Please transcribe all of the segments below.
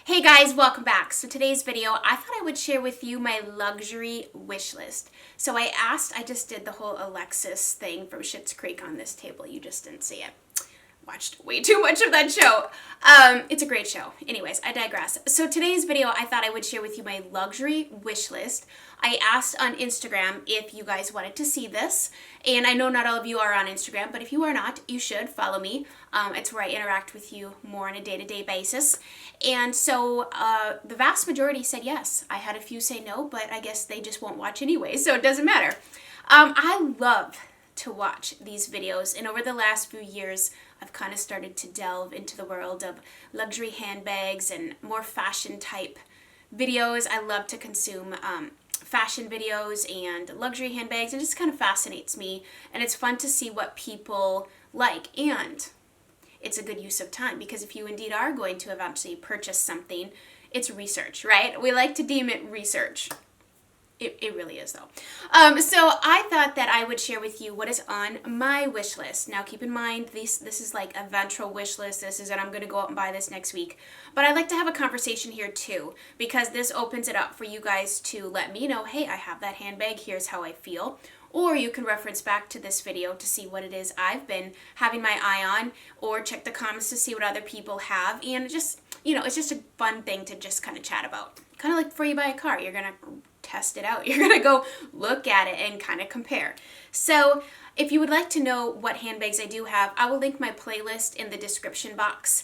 Hey guys, welcome back. So today's video, I thought I would share with you my luxury wish list. So I just did the whole Alexis thing from Schitt's Creek on this table. You just didn't see it. Watched way too much of that show. It's a great show. Anyways, I digress. So today's video, I thought I would share with you my luxury wish list. I asked on Instagram if you guys wanted to see this, and I know not all of you are on Instagram, but if you are not, you should follow me. It's where I interact with you more on a day-to-day basis. And so the vast majority said yes. I had a few say no, but I guess they just won't watch anyway, so it doesn't matter. I love to watch these videos, and over the last few years I've kind of started to delve into the world of luxury handbags and more fashion type videos. I love to consume fashion videos and luxury handbags. It just kind of fascinates me, and it's fun to see what people like, and it's a good use of time because if you indeed are going to eventually purchase something, it's research, right? We like to deem it research. It really is though. So I thought that I would share with you what is on my wish list. Now keep in mind, this is like a ventral wish list. This is that I'm going to go out and buy this next week. But I'd like to have a conversation here too, because this opens it up for you guys to let me know, hey, I have that handbag, here's how I feel. Or you can reference back to this video to see what it is I've been having my eye on, or check the comments to see what other people have. And just, it's just a fun thing to just kind of chat about. Kind of like before you buy a car, you're going to test it out. You're going to go look at it and kind of compare. So if you would like to know what handbags I do have, I will link my playlist in the description box.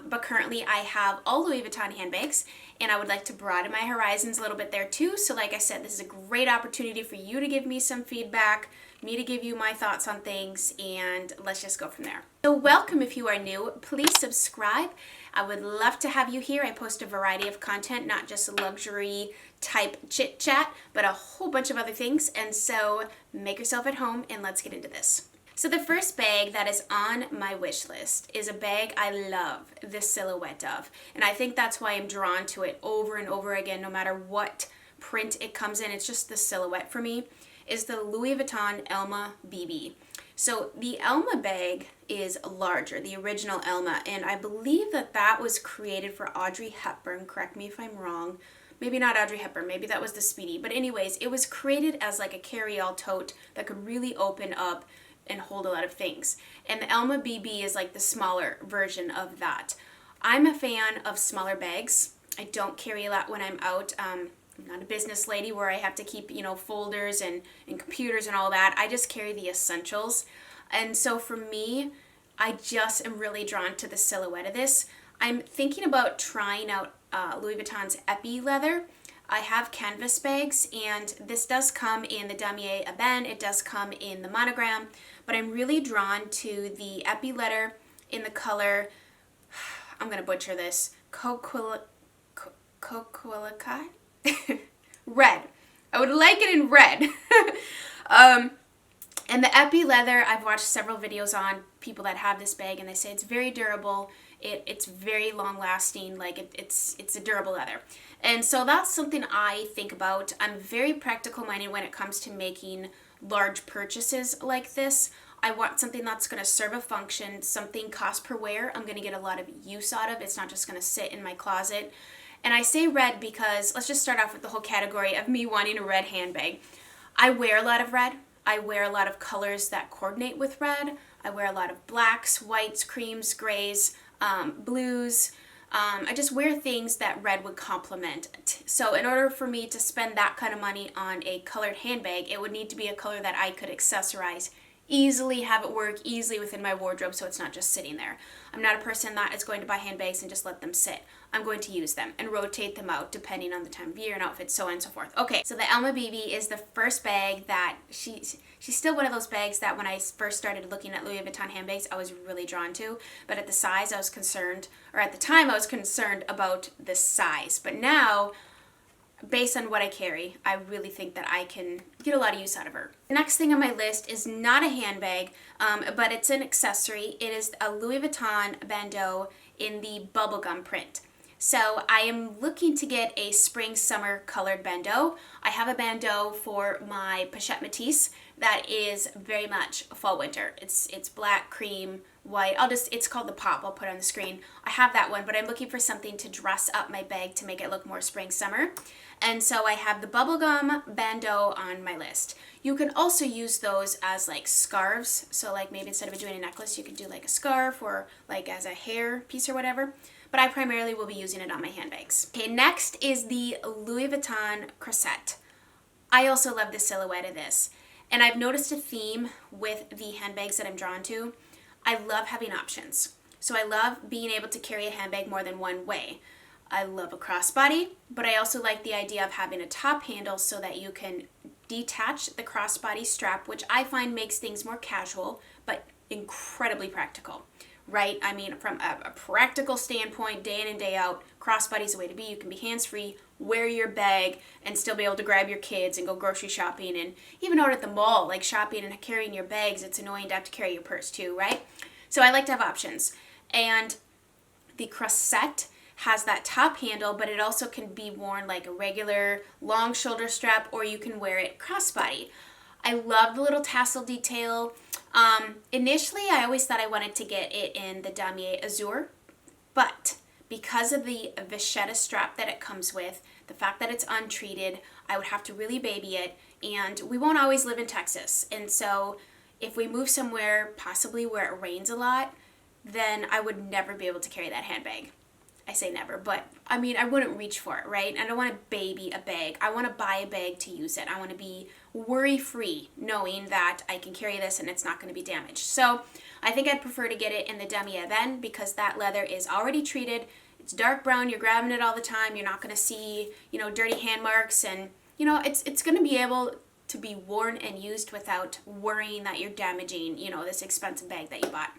But currently I have all Louis Vuitton handbags, and I would like to broaden my horizons a little bit there too. So like I said, this is a great opportunity for you to give me some feedback, me to give you my thoughts on things, and let's just go from there. So welcome if you are new. Please subscribe. I would love to have you here. I post a variety of content, not just luxury type chit chat, but a whole bunch of other things. And so make yourself at home and let's get into this. So the first bag that is on my wish list is a bag I love the silhouette of. And I think that's why I'm drawn to it over and over again, no matter what print it comes in. It's just the silhouette for me, is the Louis Vuitton Alma BB. So the Alma bag is larger, the original Alma, and I believe that was created for Audrey Hepburn. Correct me if I'm wrong. Maybe not Audrey Hepburn, maybe that was the Speedy. But anyways, it was created as like a carry-all tote that could really open up and hold a lot of things. And the Alma BB is like the smaller version of that. I'm a fan of smaller bags. I don't carry a lot when I'm out. I'm not a business lady where I have to keep, folders and computers and all that. I just carry the essentials. And so for me, I just am really drawn to the silhouette of this. I'm thinking about trying out Louis Vuitton's Epi leather. I have canvas bags, and this does come in the damier ebene. It does come in the monogram, but I'm really drawn to the Epi leather in the color, I'm going to butcher this, Coquilica? Red. I would like it in red. And the Epi leather, I've watched several videos on people that have this bag, and they say it's very durable. It's very long lasting, like it's a durable leather. And so that's something I think about. I'm very practical minded when it comes to making large purchases like this. I want something that's going to serve a function, something cost per wear I'm going to get a lot of use out of. It's not just going to sit in my closet. And I say red because, let's just start off with the whole category of me wanting a red handbag. I wear a lot of red. I wear a lot of colors that coordinate with red. I wear a lot of blacks, whites, creams, grays, blues. I just wear things that red would complement. So in order for me to spend that kind of money on a colored handbag, it would need to be a color that I could accessorize easily, have it work easily within my wardrobe so it's not just sitting there. I'm not a person that is going to buy handbags and just let them sit. I'm going to use them and rotate them out depending on the time of year and outfit, so on and so forth. Okay, so the Alma BB is the first bag that she's still one of those bags that when I first started looking at Louis Vuitton handbags, I was really drawn to. But at the size, I was concerned, or at the time, I was concerned about the size. But now, based on what I carry, I really think that I can get a lot of use out of her. The next thing on my list is not a handbag, but it's an accessory. It is a Louis Vuitton bandeau in the bubblegum print. So I am looking to get a spring summer colored bandeau. I have a bandeau for my pochette Matisse that is very much fall winter. It's black, cream, white. It's called the pop. I'll put it on the screen. I have that one, but I'm looking for something to dress up my bag to make it look more spring summer. And so I have the bubblegum bandeau on my list. You can also use those as like scarves. So like maybe instead of doing a necklace, you could do like a scarf or like as a hair piece or whatever. But I primarily will be using it on my handbags. Okay, next is the Louis Vuitton Croissant. I also love the silhouette of this. And I've noticed a theme with the handbags that I'm drawn to. I love having options. So I love being able to carry a handbag more than one way. I love a crossbody, but I also like the idea of having a top handle so that you can detach the crossbody strap, which I find makes things more casual, but incredibly practical, right? I mean, from a practical standpoint, day in and day out, crossbody's the way to be. You can be hands-free, wear your bag, and still be able to grab your kids and go grocery shopping, and even out at the mall, like shopping and carrying your bags, it's annoying to have to carry your purse too, right? So I like to have options. And the Croissant has that top handle, but it also can be worn like a regular long shoulder strap, or you can wear it crossbody. I love the little tassel detail. Initially, I always thought I wanted to get it in the damier azur, but because of the vachetta strap that it comes with, the fact that it's untreated, I would have to really baby it, and we won't always live in Texas. And so if we move somewhere, possibly where it rains a lot, then I would never be able to carry that handbag. I say never, but I mean, I wouldn't reach for it, right? I don't want to baby a bag. I want to buy a bag to use it. I want to be worry-free knowing that I can carry this and it's not going to be damaged. So I think I'd prefer to get it in the damier then, because that leather is already treated. It's dark brown. You're grabbing it all the time. You're not going to see, dirty hand marks, and, it's going to be able to be worn and used without worrying that you're damaging, this expensive bag that you bought.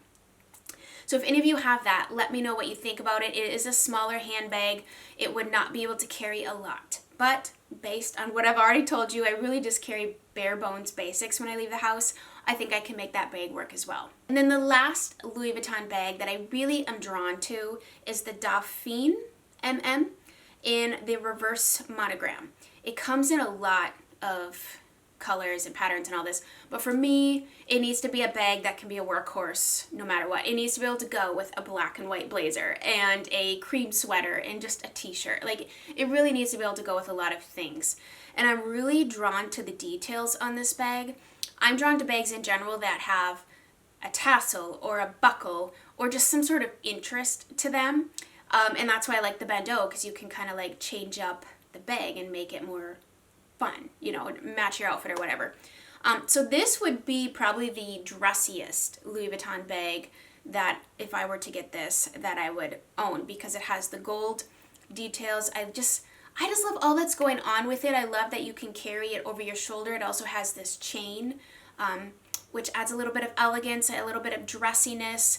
So if any of you have that, let me know what you think about it. It is a smaller handbag. It would not be able to carry a lot. But based on what I've already told you, I really just carry bare bones basics when I leave the house. I think I can make that bag work as well. And then the last Louis Vuitton bag that I really am drawn to is the Dauphine MM in the reverse monogram. It comes in a lot of colors and patterns and all this, but for me, it needs to be a bag that can be a workhorse no matter what. It needs to be able to go with a black and white blazer and a cream sweater and just a t-shirt. Like, it really needs to be able to go with a lot of things. And I'm really drawn to the details on this bag. I'm drawn to bags in general that have a tassel or a buckle or just some sort of interest to them. And that's why I like the bandeau, because you can kind of like change up the bag and make it more fun, match your outfit or whatever. So this would be probably the dressiest Louis Vuitton bag that, if I were to get this, that I would own, because it has the gold details. I just love all that's going on with it. I love that you can carry it over your shoulder. It also has this chain, which adds a little bit of elegance, a little bit of dressiness.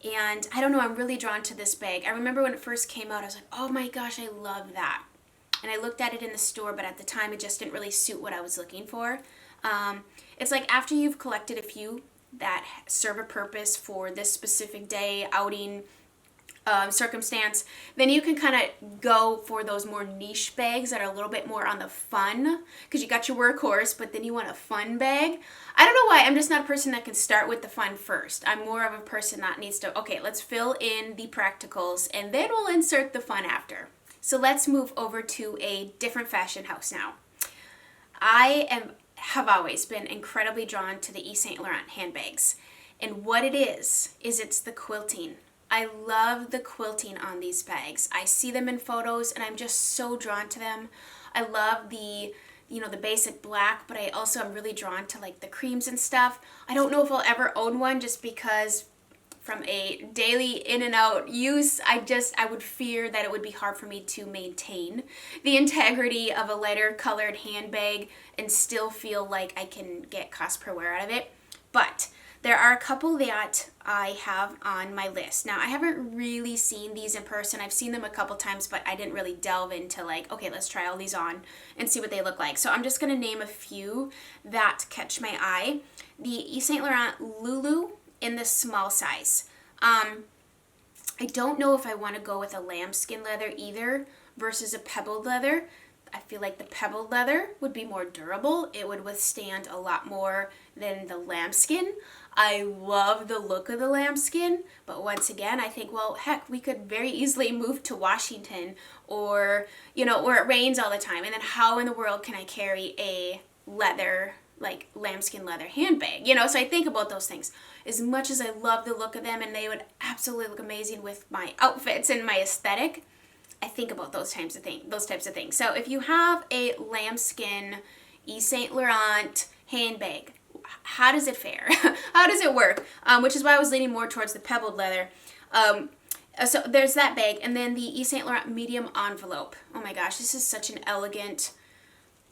And I don't know, I'm really drawn to this bag. I remember when it first came out, I was like, oh my gosh, I love that. And I looked at it in the store, but at the time it just didn't really suit what I was looking for. It's like after you've collected a few that serve a purpose for this specific day, outing, circumstance, then you can kind of go for those more niche bags that are a little bit more on the fun, because you got your workhorse, but then you want a fun bag. I don't know why, I'm just not a person that can start with the fun first. I'm more of a person that needs to, okay, let's fill in the practicals and then we'll insert the fun after. So let's move over to a different fashion house now. Have always been incredibly drawn to the Yves Saint Laurent handbags. And what it is it's the quilting. I love the quilting on these bags. I see them in photos and I'm just so drawn to them. I love the basic black, but I also am really drawn to like the creams and stuff. I don't know if I'll ever own one, just because from a daily in and out use, I would fear that it would be hard for me to maintain the integrity of a lighter colored handbag and still feel like I can get cost per wear out of it. But there are a couple that I have on my list. Now, I haven't really seen these in person. I've seen them a couple times, but I didn't really delve into like, okay, let's try all these on and see what they look like. So I'm just going to name a few that catch my eye. The Yves Saint Laurent Lulu in the small size. I don't know if I want to go with a lambskin leather either versus a pebbled leather. I feel like the pebbled leather would be more durable. It would withstand a lot more than the lambskin. I love the look of the lambskin, but once again, I think, well, heck, we could very easily move to Washington or, where it rains all the time. And then how in the world can I carry a leather, like lambskin leather handbag? So I think about those things. As much as I love the look of them and they would absolutely look amazing with my outfits and my aesthetic, I think about those types of things. So if you have a lambskin Yves Saint Laurent handbag, how does it fare? How does it work? Which is why I was leaning more towards the pebbled leather. So there's that bag, and then the Yves Saint Laurent medium envelope. Oh my gosh, this is such an elegant,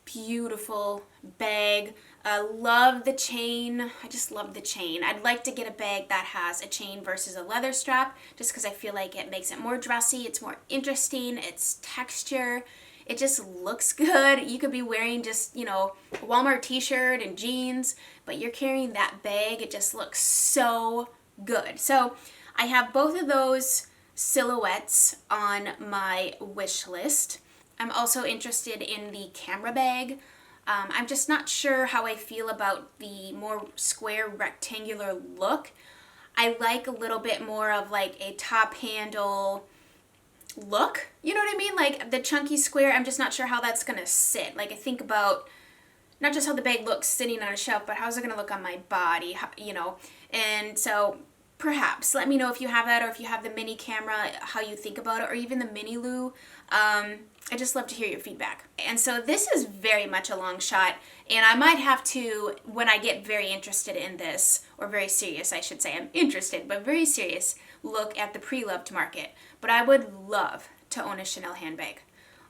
beautiful bag. I love the chain. I just love the chain. I'd like to get a bag that has a chain versus a leather strap, just because I feel like it makes it more dressy. It's more interesting. It's texture. It just looks good. You could be wearing just, a Walmart t-shirt and jeans, but you're carrying that bag. It just looks so good. So I have both of those silhouettes on my wish list. I'm also interested in the camera bag. I'm just not sure how I feel about the more square rectangular look. I like a little bit more of like a top handle look, you know what I mean? Like the chunky square, I'm just not sure how that's gonna sit. Like I think about not just how the bag looks sitting on a shelf, but how's it gonna look on my body, And so perhaps let me know if you have that, or if you have the mini camera, how you think about it, or even the mini loo. I just love to hear your feedback. And so this is very much a long shot, and I might have to, when I get very interested in this, or very serious, I should say, I'm interested, but very serious, look at the pre-loved market. But I would love to own a Chanel handbag.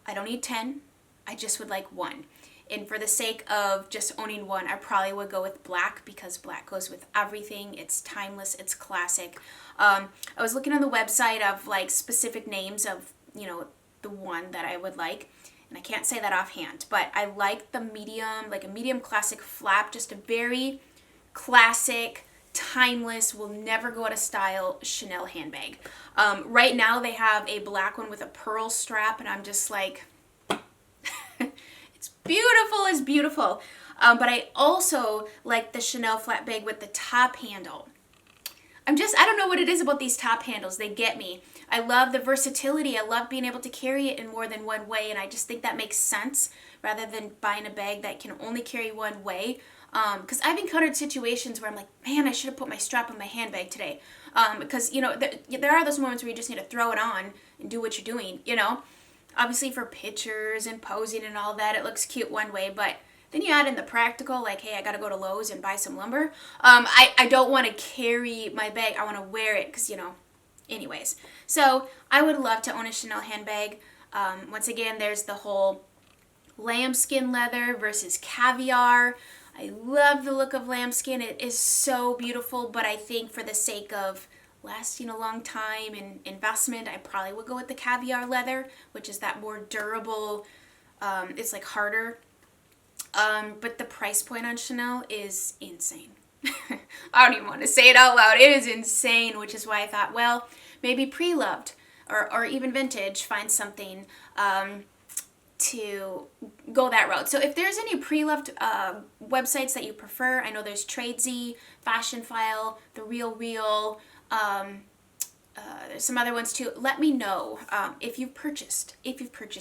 I don't need 10, I just would like one. And for the sake of just owning one, I probably would go with black, because black goes with everything. It's timeless, it's classic. I was looking on the website of like specific names of, the one that I would like, and I can't say that offhand, but I like the medium, like a medium classic flap, just a very classic, timeless, will never go out of style Chanel handbag. Right now they have a black one with a pearl strap, and I'm just like, it's beautiful. But I also like the Chanel flat bag with the top handle. I don't know what it is about these top handles. They get me. I love the versatility. I love being able to carry it in more than one way, and I just think that makes sense rather than buying a bag that can only carry one way. Because I've encountered situations where I'm like, man, I should have put my strap on my handbag today. Because, there are those moments where you just need to throw it on and do what you're doing, Obviously for pictures and posing and all that, it looks cute one way, but then you add in the practical, like, hey, I gotta go to Lowe's and buy some lumber. I don't want to carry my bag. I want to wear it because, anyways. So I would love to own a Chanel handbag. Once again, there's the whole lambskin leather versus caviar. I love the look of lambskin. It is so beautiful, but I think for the sake of lasting a long time and investment, I probably would go with the caviar leather, which is that more durable, it's like harder. But the price point on Chanel is insane. I don't even want to say it out loud. It is insane, which is why I thought, well, maybe pre-loved or even vintage, find something to go that route. So if there's any pre-loved websites that you prefer, I know there's Tradesy, Fashion File, The Real, there's some other ones too. Let me know if you've purchased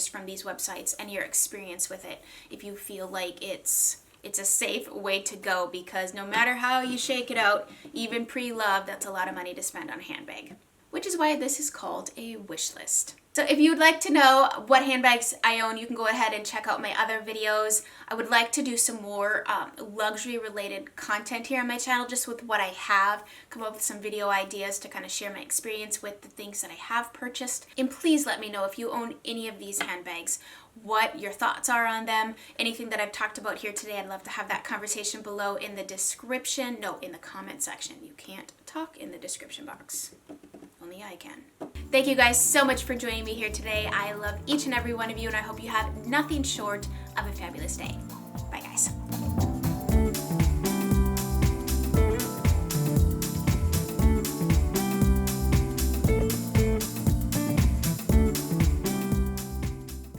from these websites and your experience with it. If you feel like it's a safe way to go, because no matter how you shake it out, even pre-loved, that's a lot of money to spend on a handbag. Which is why this is called a wish list. So if you would like to know what handbags I own, you can go ahead and check out my other videos. I would like to do some more luxury related content here on my channel, just with what I have, come up with some video ideas to kind of share my experience with the things that I have purchased. And please let me know if you own any of these handbags, what your thoughts are on them. Anything that I've talked about here today, I'd love to have that conversation below in the description. No, in the comment section. You can't talk in the description box. Only I can. Thank you guys so much for joining me here today. I love each and every one of you, and I hope you have nothing short of a fabulous day.